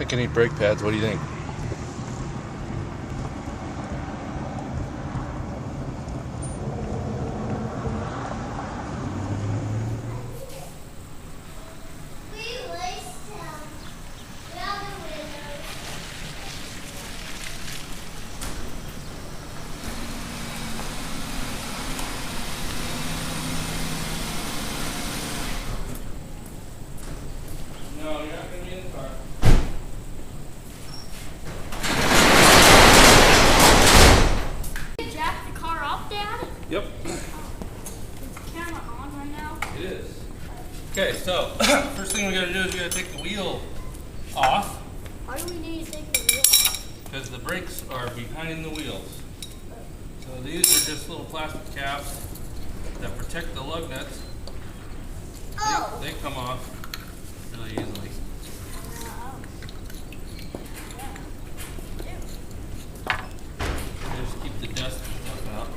Pick any brake pads. What do you think? No, you're not going to be in the car. Did you jack the car up, Dad? Yep. Is the camera on right now? It is. Okay, so first thing we got to do is we got to take the wheel off Why do we need to take the wheel off? because the brakes are behind the wheels. So these are just little plastic caps that protect the lug nuts. Oh! They come off really easily. They just keep the dust and stuff out.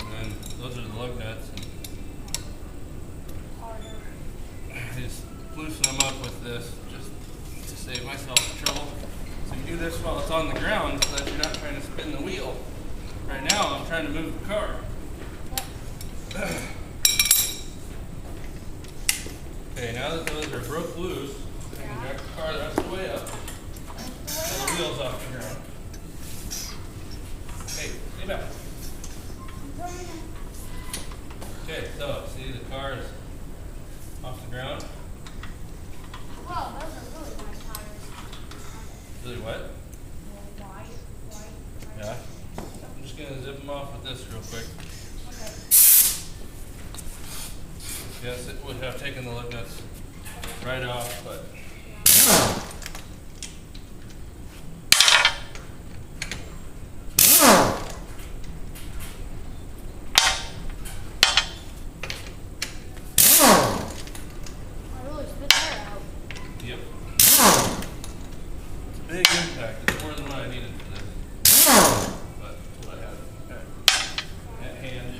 And then those are the lug nuts. And I just loosen them up with this just to save myself the trouble. So you do this while it's on the ground so that you're not trying to spin the wheel. Right now I'm trying to move the car. Okay, now that those are broke loose, I can jack the car the rest of the way up. And the wheels off the ground. Hey, stay back. Okay, so see the car is off the ground. Whoa, those are really nice tires. Really wet? White. Yeah. I'm just gonna zip them off with this real quick. Okay. Yes, it would have taken the lug nuts right off, but I really spit that out. yep. It's a big impact. It's more than what I needed for this. But that's what I had at hand.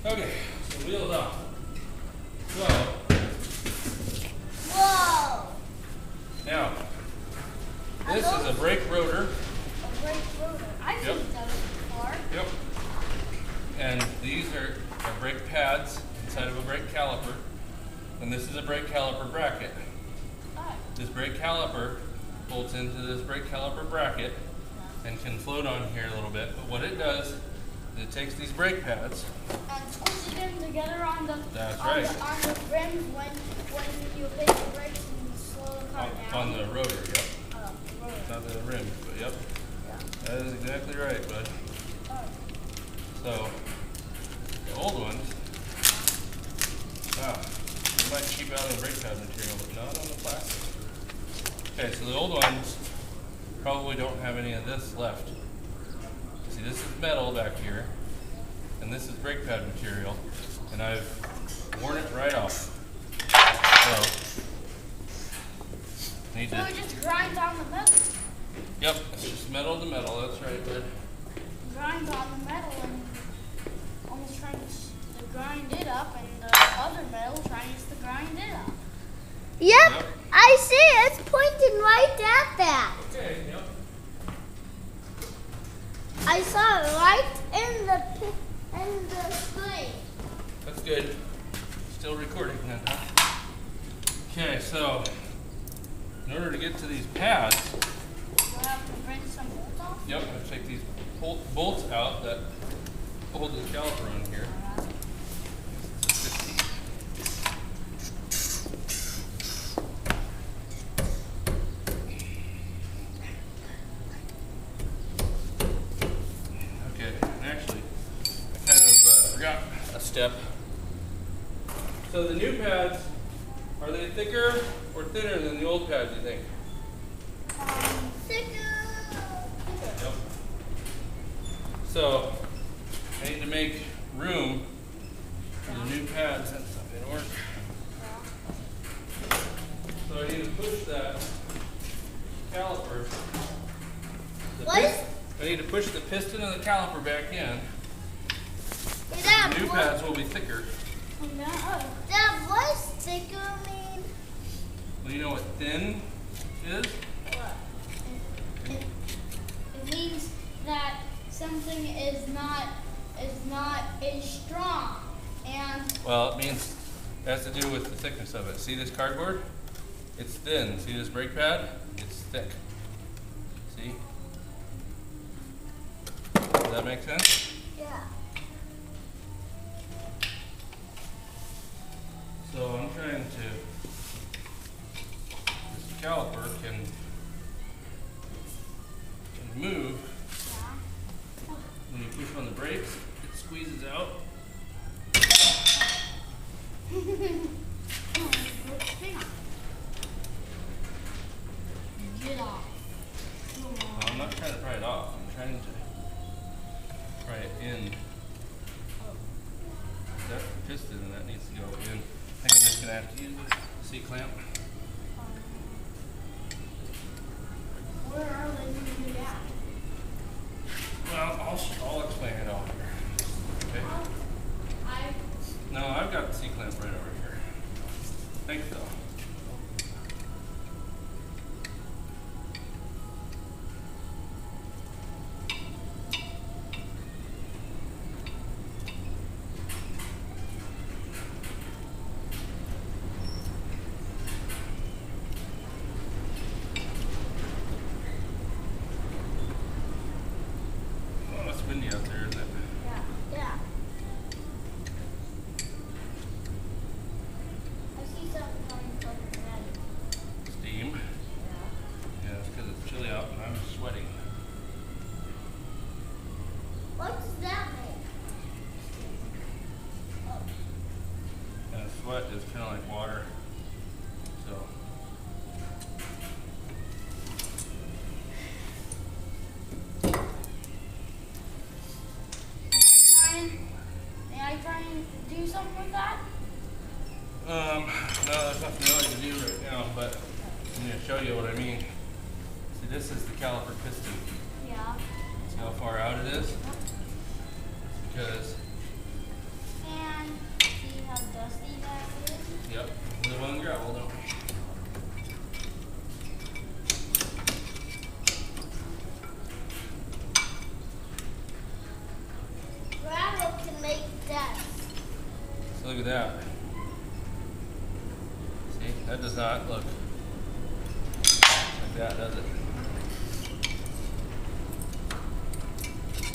Okay, so wheels off. So Whoa! now this is a brake rotor. A brake rotor. I've Yep. seen those before. Yep. And these are brake pads inside of a brake caliper. And this is a brake caliper bracket. Oh. This brake caliper bolts into this brake caliper bracket and can float on here a little bit. But what it does is it takes these brake pads. And squishes them together on the That's on right. the rims when you hit the brakes and you slow the car down. On the rotor, yep. Rotor. Not the rims, but yep. Yeah. That is exactly right, bud. Oh. So the old ones, you might keep out of the brake pad material, but not on the plastic. Okay, so the old ones probably don't have any of this left. See, this is metal back here, and this is brake pad material, and I've worn it right off. So, need So to. it just grinds on the metal. Yep, it's just metal to metal. That's right, bud. Grinds on the metal and almost trying to grind it up, and the other metal trying to grind it up. Yep, I see it. It's pointing right at that. Okay. Yep. I saw it right in the screen. That's good. Still recording then, huh? Okay, so in order to get to these pads, You'll have to bring some bolts off. yep, I have to take these bolts out that hold the caliper on here. Okay, and actually, I kind of forgot a step. So the new pads, are they thicker or thinner than the old pads, you think? Thicker. Yep. So I need to make room for the new pads. That's not going to work. So I need to push that caliper. I need to push the piston of the caliper back in. The new pads will be thicker. That was thicker mean. Well, you know what thin is? What? It means that something is not as strong, and Well, it means it has to do with the thickness of it. See this cardboard? It's thin. See this brake pad? It's thick. See? Does that make sense? Yeah. So I'm trying to, this caliper can move. When you push on the brakes, it squeezes out. get off. No, I'm not trying to pry it off. I'm trying to pry it in. That's the piston, and that needs to go in. I think I'm just gonna have to use this C-clamp. Where are they going to do that? Well, I'll explain it all here. Okay? No, I've got the C-clamp right over here. Thanks, though. Oh, it's windy out there, isn't it? Yeah. I see something coming from the bed. Steam. Yeah. Yeah, it's because it's chilly out and I'm sweating. What does that mean? And sweat is kind of like water. So. May I try and do something with that? No, there's nothing really to do right now, but I'm going to show you what I mean. See, this is the caliper piston. Yeah. See how far out it is? Because, And see how dusty that is? yep, we live on gravel, don't we? Gravel can make dust. So look at that. See, that does not look like that, does it?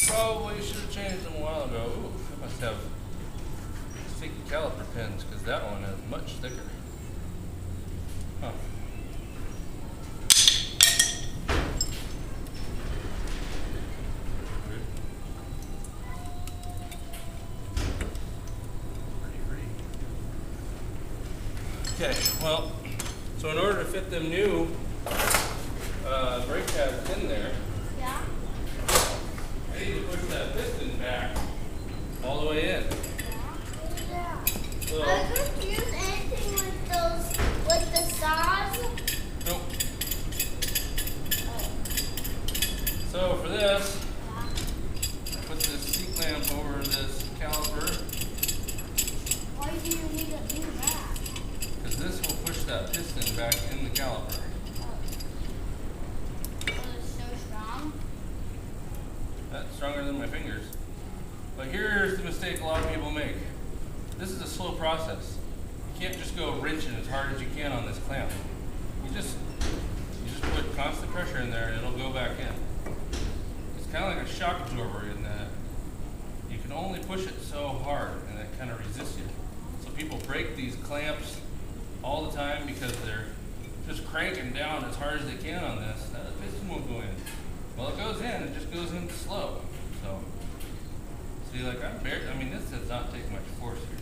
Probably should have changed them a while ago. Ooh, I must have sticky caliper pins because that one is much thicker. Huh. Weird. Okay, well, so in order to fit them new brake pads in there, Yeah. I need to push that piston back all the way in. Yeah. So, I couldn't use anything with the saws. nope. So for this, I put this C-clamp over this caliper Why do you need to do that? because this will push that piston back in the caliper. Because it's so strong. That's stronger than my fingers. But here's the mistake a lot of people make. This is a slow process. You can't just go wrenching as hard as you can on this clamp. You just put constant pressure in there and it'll go back in. It's kind of like a shock absorber in that you can only push it so hard and it kind of resists you. So people break these clamps all the time because they're just cranking down as hard as they can on this. Now the piston won't go in. Well, it goes in, it just goes in slow. So, see, like I mean, this does not take much force here.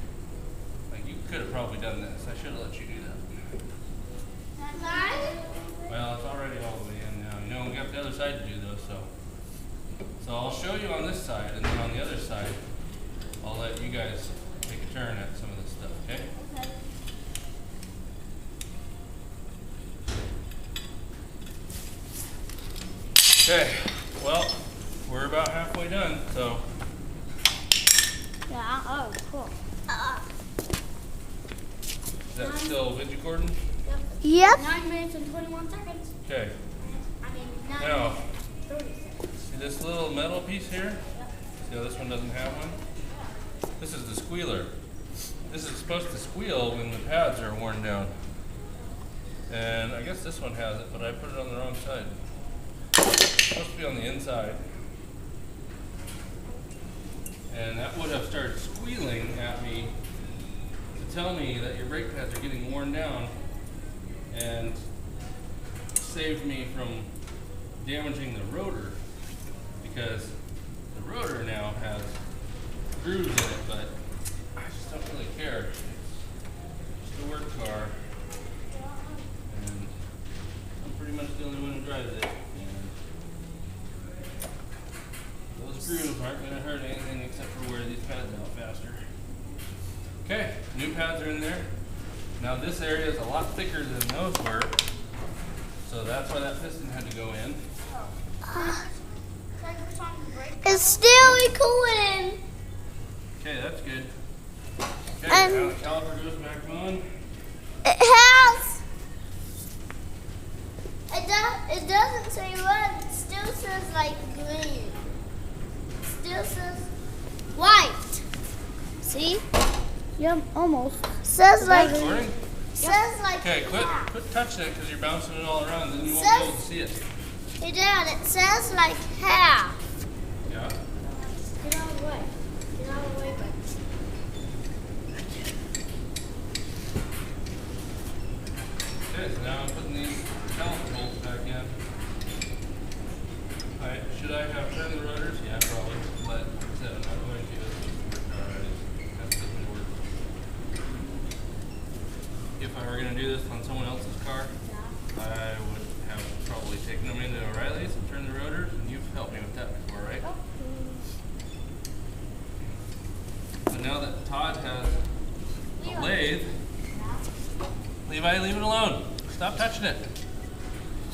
Like you could have probably done this. I should have let you do that. Well, it's already all the way in now. You know, we got the other side to do though, so I'll show you on this side, and then on the other side, I'll let you guys take a turn at some of this stuff, okay? Okay, well, we're about halfway done, so Yeah. Oh, cool. that still Vigicording? Yep. 9 minutes and 21 seconds. Okay. I mean, 9 Now, minutes and 30 seconds. see this little metal piece here? See how this one doesn't have one? This is the squealer. This is supposed to squeal when the pads are worn down. And I guess this one has it, but I put it on the wrong side. It's supposed to be on the inside. And that would have started squealing at me to tell me that your brake pads are getting worn down and saved me from damaging the rotor, because the rotor now has grooves in it, but I just don't really care. It's just a work car, and I'm pretty much the only one who drives it. And those grooves aren't going to hurt anything except for wear these pads out faster. Okay, new pads are in there. Now this area is a lot thicker than those were, so that's why that piston had to go in. It's still recording. Okay, that's good. Okay, And now the caliper goes back on. it has. It doesn't say red. It still says like green. It still says white. See? Yep, almost. Says like. Recording? Says like. Okay, half. quit touching it because you're bouncing it all around, then you won't Says- be able to see it. Hey Dad, it says like half. Yeah. Get out of the way. Get out of the way, but Okay, so now I'm putting these caliper bolts back in. Alright, should I have turned the rotors? Yeah, probably. But like I said, I'm not going to. It's just a work car. That's doesn't work. If I were going to do this on someone else's car, I would have probably taken them into O'Reilly's and turned the rotors, and you've helped me with that before, right? So now that Todd has a lathe, Levi, leave it alone. Stop touching it.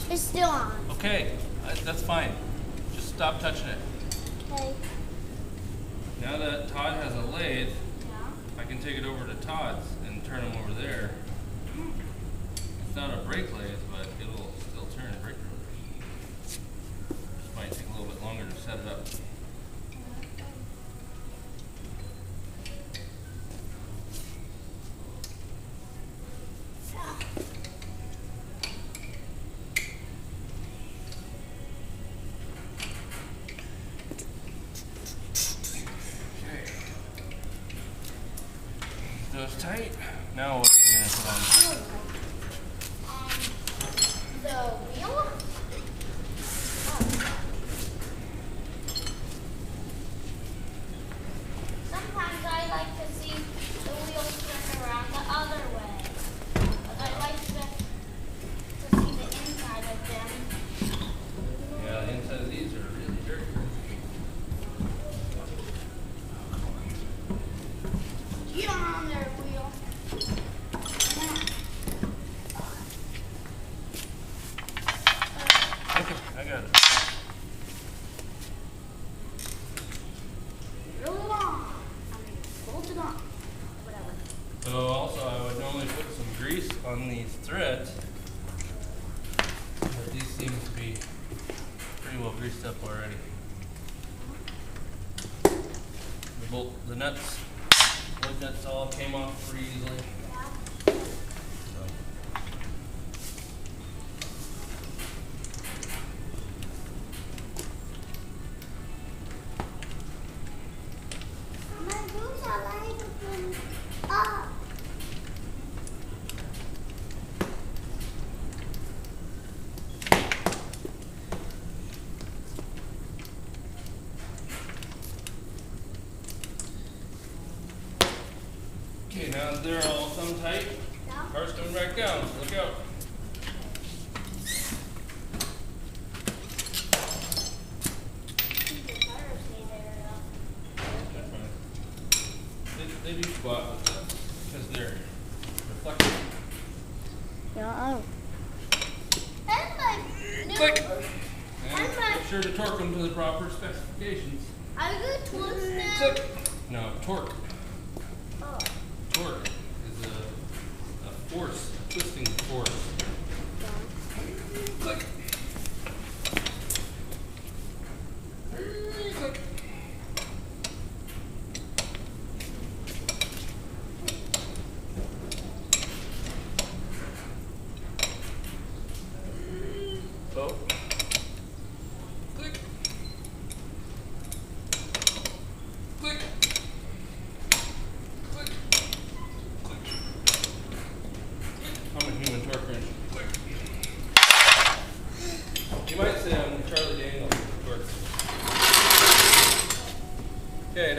It's still on. Okay, that's fine. Just stop touching it. Okay. Now that Todd has a lathe, I can take it over to Todd's and turn him over there. It's not a brake lathe, but it'll still turn brake rotors. Just might take a little bit longer to set it up. Okay. Those tight. Now what are we gonna put on? the wheel? Sometimes I like to see the wheels turn around the other way. But I like to see the inside of them. Yeah, the inside of these are really dirty. Get on there, wheel. Okay, I got it. Roll it on. Bolt it on. Whatever. So also I would normally put some grease on these threads, but these seem to be pretty well greased up already. The nuts, lug nuts all came off pretty easily. So. My boots are like up. Okay, now that they're all thumb tight, car's coming back down, so look out. That's fine. They do squat with that because they're reflective. Yeah. And my new. Click. And And my. make sure to torque them to the proper specifications. Are you twisting them? Click. No, torque. Oh. Torque is a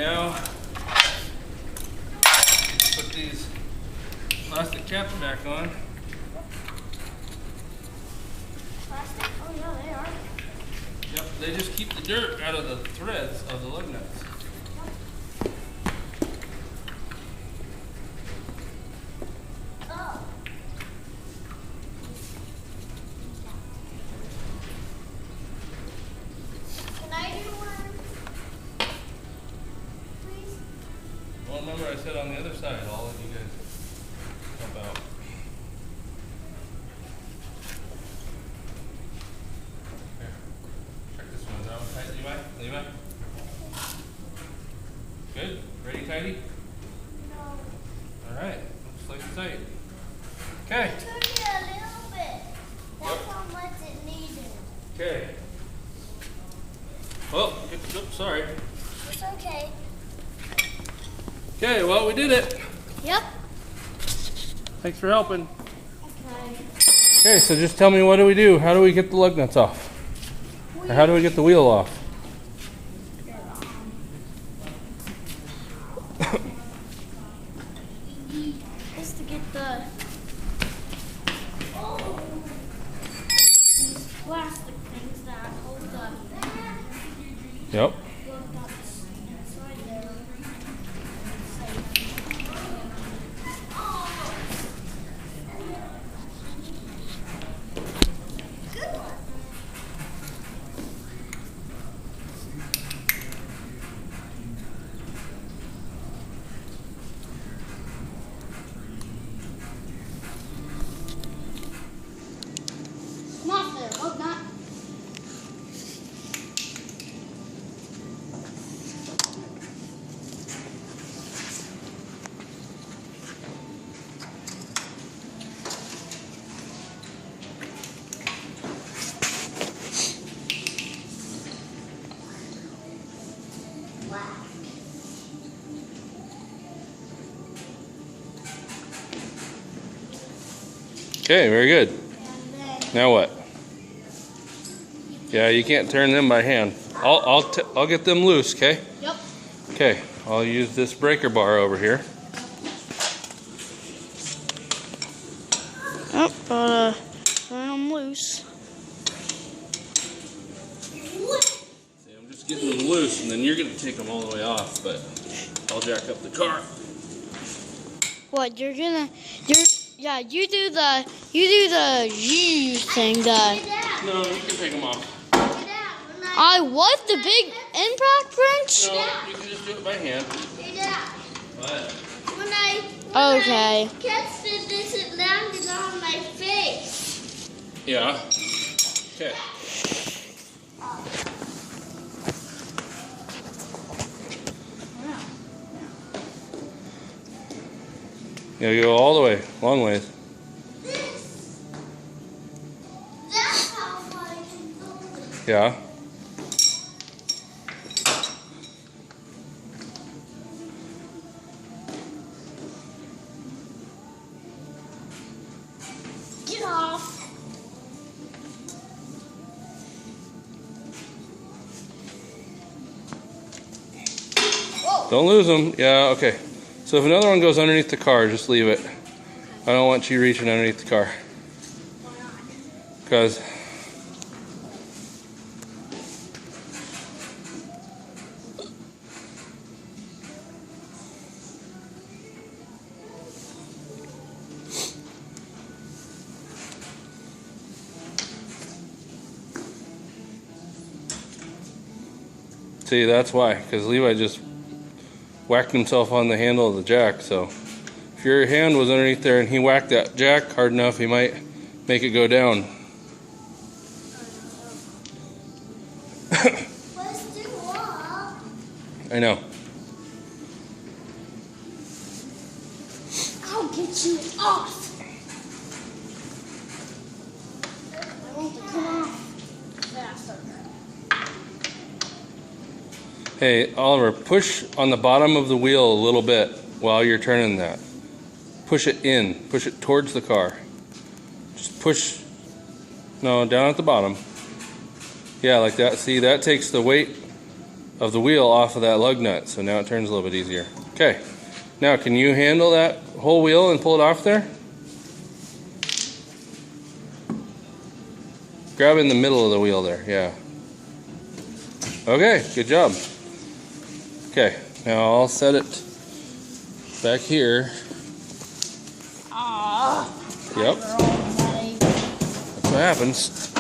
now put these plastic caps back on. Plastic? Oh yeah, they are. Yep, they just keep the dirt out of the threads of the lug nuts. Oh. Can I do one? Please? Well, remember I said on the other side, I'll let you guys help out. Here, check this one. Is that one tight, Levi? Levi? Good? Ready, tighty? No. Alright, looks like it's tight. Okay. Turn it a little bit. That's how much it needed. Okay. Oh, oops, sorry. It's okay. Okay, well, we did it. Yep. Thanks for helping. Okay. Okay, so just tell me, what do we do? How do we get the lug nuts off? Or how do we get the wheel off? Just to get the these plastic things that hold the Yep. lug nuts inside there. Not there, lug nut. Okay, very good. And then Now what? Yeah, you can't turn them by hand. I'll get them loose, okay? yep. Okay, I'll use this breaker bar over here. Yep, gotta turn them loose. See, I'm just getting them loose, and then you're gonna take them all the way off, but I'll jack up the car. What you do the U thing. No, you can take them off. I what the big impact wrench? No, you can just do it by hand. What? When I Okay. catched this, it landed on my face. Yeah. Okay. You go all the way, long ways. That's how far I can go. Yeah. Get off. Don't lose them. Yeah, okay. So if another one goes underneath the car, just leave it. I don't want you reaching underneath the car. Because see, that's why. Because Levi just whacked himself on the handle of the jack. So if your hand was underneath there and he whacked that jack hard enough, he might make it go down. Let's do up. I know. I'll get you off. I want to come off faster. Hey, Oliver, push on the bottom of the wheel a little bit while you're turning that. Push it in. Push it towards the car. Just push. No, down at the bottom. Yeah, like that. See, that takes the weight of the wheel off of that lug nut, so now it turns a little bit easier. Okay, now can you handle that whole wheel and pull it off there? Grab in the middle of the wheel there, yeah. Okay, good job. Okay, now I'll set it back here. Yep. That's what happens.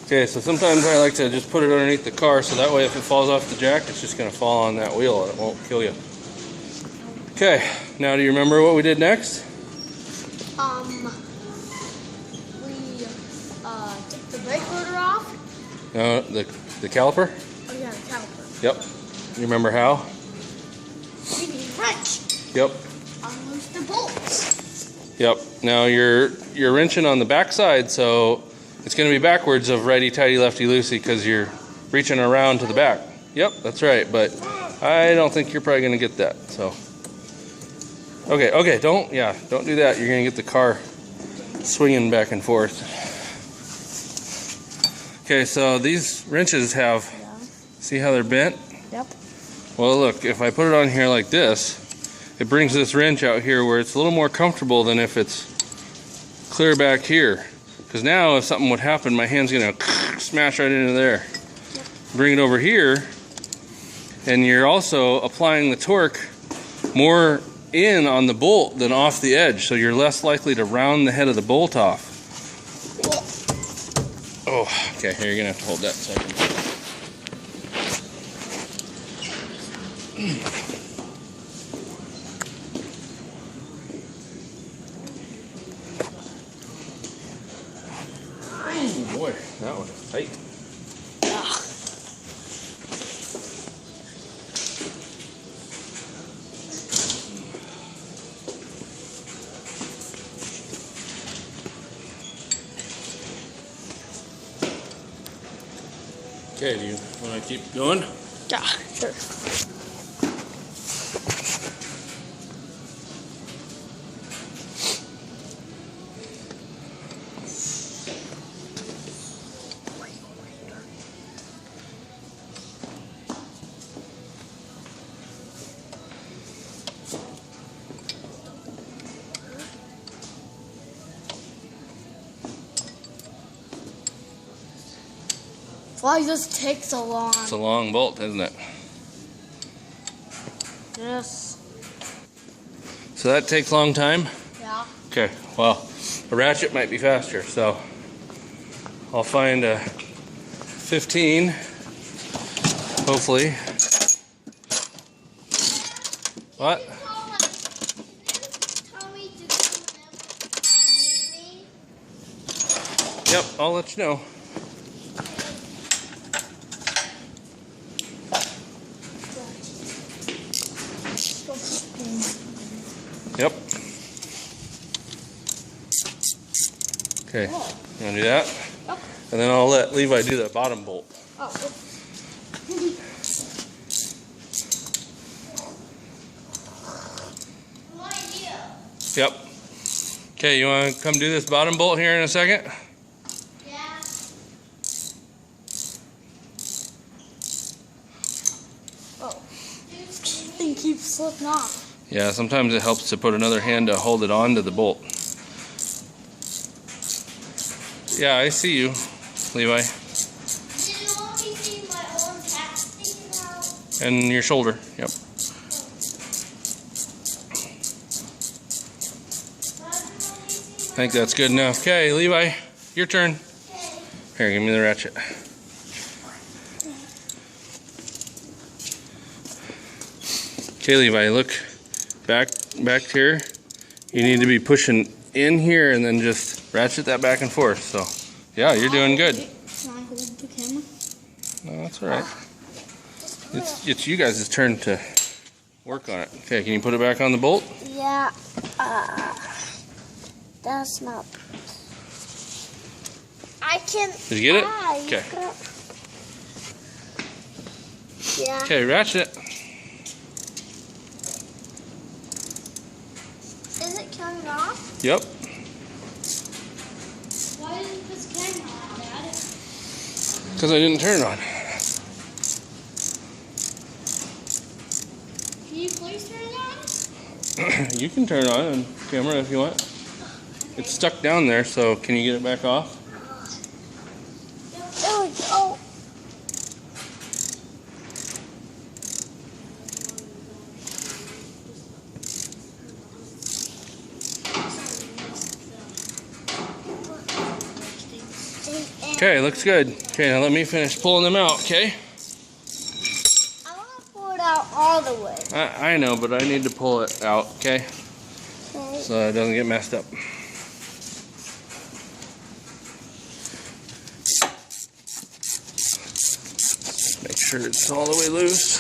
Okay, so sometimes I like to just put it underneath the car so that way if it falls off the jack, it's just going to fall on that wheel and it won't kill you. Okay, now do you remember what we did next? We took the brake rotor off. No, the caliper? Oh yeah, the caliper. Yep. You remember how? We need a wrench. Yep. Unloose the bolts. Yep. Now you're wrenching on the back side, so it's going to be backwards of righty tighty lefty loosey because you're reaching around to the back. Yep, that's right. But I don't think you're probably going to get that. So okay, don't do that. You're going to get the car swinging back and forth. Okay, so these wrenches have, see how they're bent? Yep. Well, look, if I put it on here like this, it brings this wrench out here where it's a little more comfortable than if it's clear back here. Because now if something would happen, my hand's going to smash right into there. Yep. Bring it over here, and you're also applying the torque more in on the bolt than off the edge, so you're less likely to round the head of the bolt off. Oh, okay, here you're going to have to hold that a second. Oh boy, that one is tight. Okay, do you want to keep going? Yeah, sure. Why does this take so long? It's a long bolt, isn't it? Yes. So that takes a long time? Yeah. Okay, well, a ratchet might be faster, so I'll find a 15, hopefully. What? Yep, I'll let you know. Yep. Okay, you want to do that? Yep. And then I'll let Levi do the bottom bolt. Oh. Yep. Okay, you want to come do this bottom bolt here in a second? Yeah. Oh. Thing keeps slipping off. Yeah, sometimes it helps to put another hand to hold it onto the bolt. Yeah, I see you, Levi. Did you only see my orange hat sticking out? And your shoulder, yep. I think that's good enough. Okay, Levi, your turn. Here, give me the ratchet. Okay, Levi, look back here. You need to be pushing in here and then just ratchet that back and forth. So, yeah, you're doing good. Can I hold the camera? No, that's all right. It's you guys' turn to work on it. Okay, can you put it back on the bolt? Yeah. That's not. I can. Did you get it? Okay. Yeah. Okay, ratchet it. Is it coming off? Yep. Why isn't this camera on, Dad? Because I didn't turn it on. Can you please turn it on? You can turn it on and camera if you want. It's stuck down there, so can you get it back off? There we go. Okay, looks good. Okay, now let me finish pulling them out, okay? I want to pull it out all the way. I know, but I need to pull it out, okay? Okay. So it doesn't get messed up. Make sure it's all the way loose.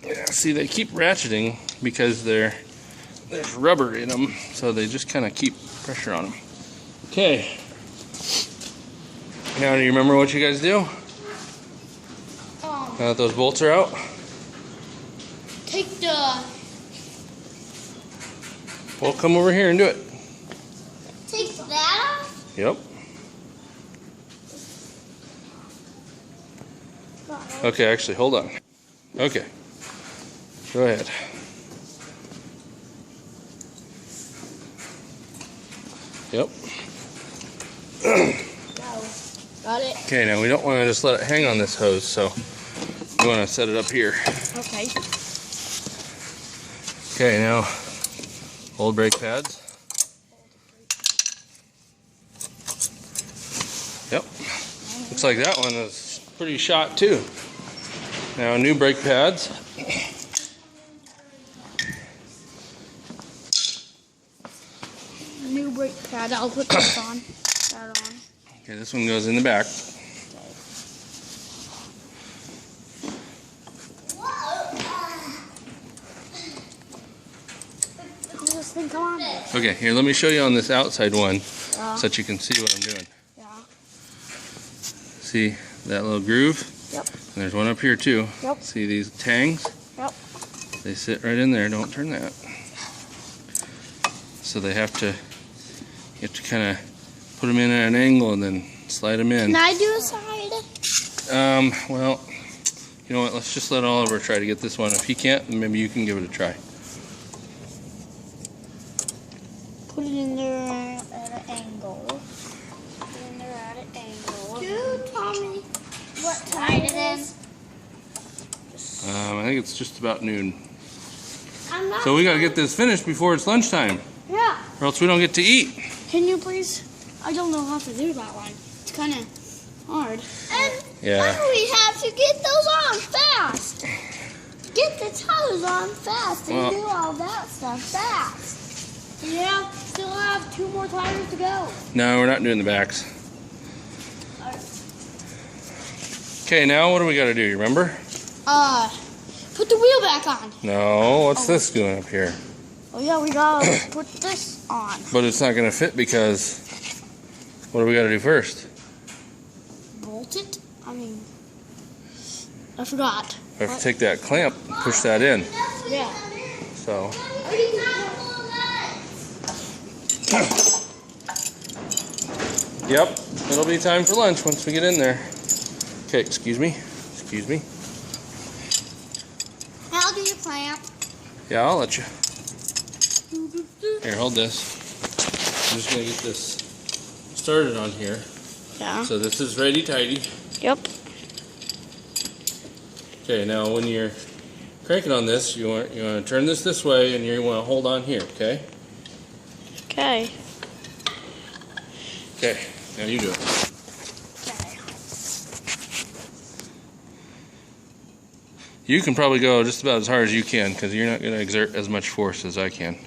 Yeah, see, they keep ratcheting because there's rubber in them, so they just kind of keep pressure on them. Okay. Now, do you remember what you guys do? Now that those bolts are out? Take the... Well, come over here and do it. Take that off? Yep. Okay, actually, hold on. Okay. Go ahead. Yep. Got it. Okay, now we don't want to just let it hang on this hose, so we want to set it up here. Okay. Okay, now old brake pads. Yep. Looks like that one is pretty shot too. Now new brake pads. New brake pad. I'll put this on. That on. Okay, this one goes in the back. This thing come on. Okay, here, let me show you on this outside one so that you can see what I'm doing. Yeah. See that little groove? Yep. And there's one up here too. Yep. See these tangs? Yep. They sit right in there. Don't turn that. So they have to, you have to kind of put them in at an angle and then slide them in. Can I do a side? Well, you know what? Let's just let Oliver try to get this one. If he can't, then maybe you can give it a try. Put it in there at an angle. Put it in there at an angle. You tell me what time it is. I think it's just about noon. I'm not. So we gotta get this finished before it's lunchtime, Yeah. or else we don't get to eat. Can you please? I don't know how to do that one. It's kind of hard. And Yeah. we have to get those on fast. Get the tires on fast and Well- do all that stuff fast. Yeah, still have 2 more tires to go. No, we're not doing the backs. Okay, now what do we gotta do? You remember? Put the wheel back on. No, what's this doing up here? Oh yeah, we gotta put this on. But it's not gonna fit because what do we gotta do first? Bolt it? I mean, I forgot. We have to take that clamp, push that in. Yeah. So. Yep, it'll be time for lunch once we get in there. Okay, excuse me. Excuse me. I'll do your clamp. Yeah, I'll let you. Here, hold this. I'm just gonna get this started on here. Yeah. So this is ready tidy. Yep. Okay, now when you're cranking on this, you want to turn this way, and you want to hold on here. Okay. Okay. Okay. Now you do it. Okay. You can probably go just about as hard as you can because you're not going to exert as much force as I can.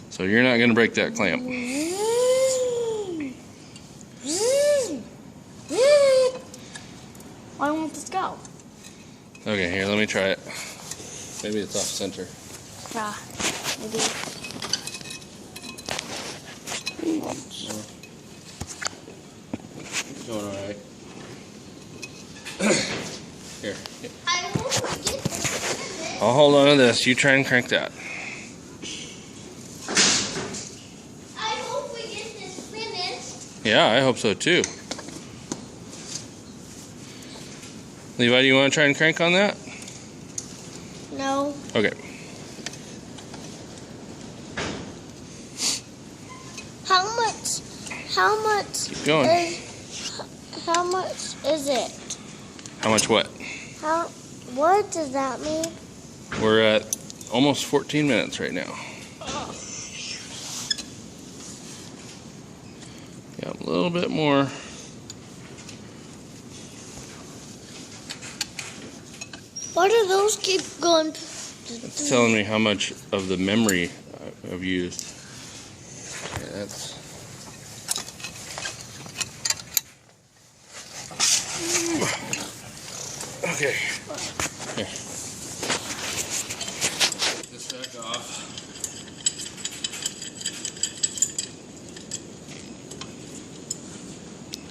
So you're not going to break that clamp. Why won't this go? Okay, here, let me try it. Maybe it's off center. Yeah, maybe. Going all right. Here. I hope we get this. I'll hold on to this. You try and crank that. I hope we get this finished. Yeah, I hope so too. Levi, do you want to try and crank on that? No. Okay. How much Keep going. How much is it? How much what? What does that mean? We're at almost 14 minutes right now. Yeah, a little bit more. Why do those keep going? It's telling me how much of the memory I've used. Okay, that's. Okay. Here. Take this back off.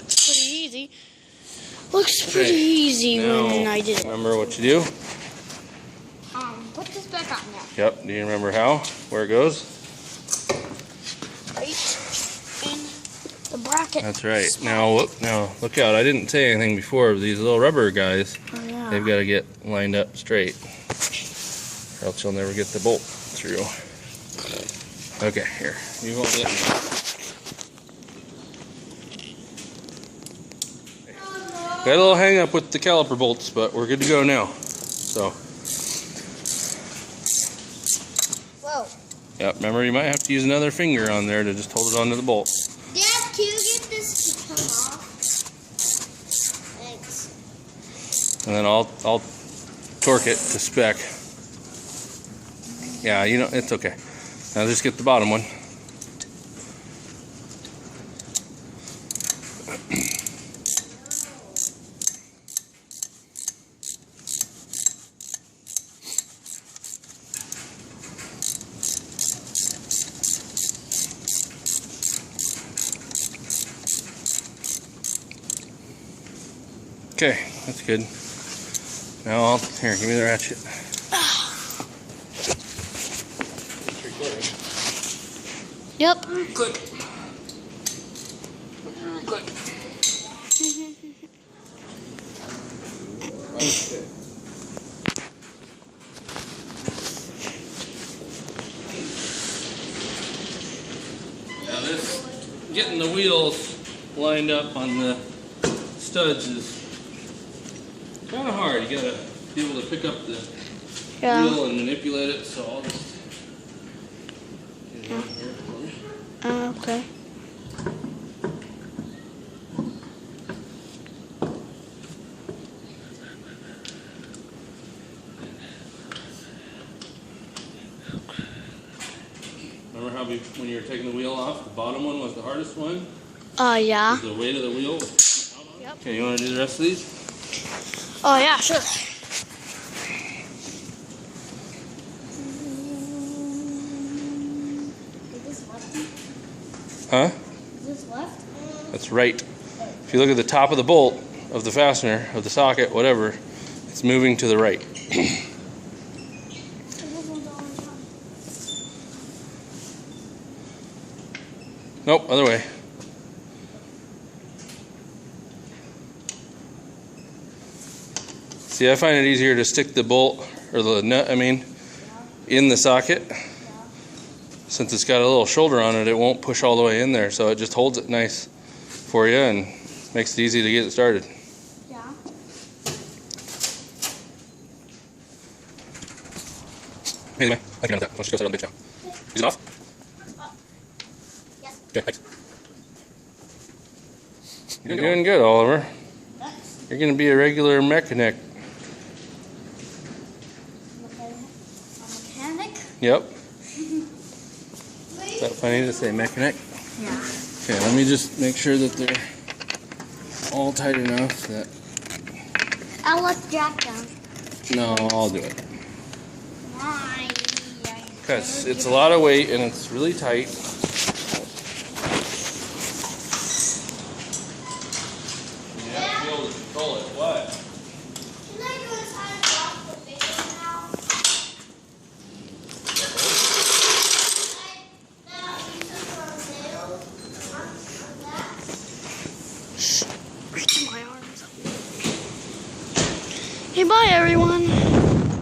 It's pretty easy. Looks pretty easy when I did it. Remember what you do? Put this back on now. Yep. Do you remember how? Where it goes? Right in the bracket. That's right. Now look out. I didn't say anything before. These little rubber guys, Oh, yeah. they've got to get lined up straight, or else you'll never get the bolt through. Okay, here. You hold it. Got a little hang up with the caliper bolts, but we're good to go now. So. Whoa. Yep. Remember, you might have to use another finger on there to just hold it onto the bolt. Dad, can you get this to come off? Thanks. And then I'll torque it to spec. Yeah, you know, it's okay. Now just get the bottom one. Okay, that's good. Now here, give me the ratchet. Yep. Click. Click. Now this, getting the wheels lined up on the studs is kind of hard. You gotta be able to pick up the wheel and manipulate it. So I'll just get it on here for me. Okay. Remember how when you were taking the wheel off, the bottom one was the hardest one? Yeah. The weight of the wheel was out on it? Okay, you want to do the rest of these? Oh, yeah, sure. Is this left? Huh? Is this left? That's right. If you look at the top of the bolt of the fastener, of the socket, whatever, it's moving to the right. Nope, other way. See, I find it easier to stick the bolt, or the nut, in the socket. Since it's got a little shoulder on it, it won't push all the way in there, so it just holds it nice for you and makes it easy to get it started. Yeah. Anyway, I can that. Let's go set it on the bench now. Is it off? Yes. Okay, thanks. You're doing good, Oliver. You're going to be a regular mechanic. Mechanic? Yep. Is that funny to say mechanic? Yeah. Okay, let me just make sure that they're all tight enough that... I'll let Jack down. No, I'll do it. Why? Because it's a lot of weight and it's really tight. You have to be able to control it. What? Can I go inside and drop the bacon now? Okay, bye everyone.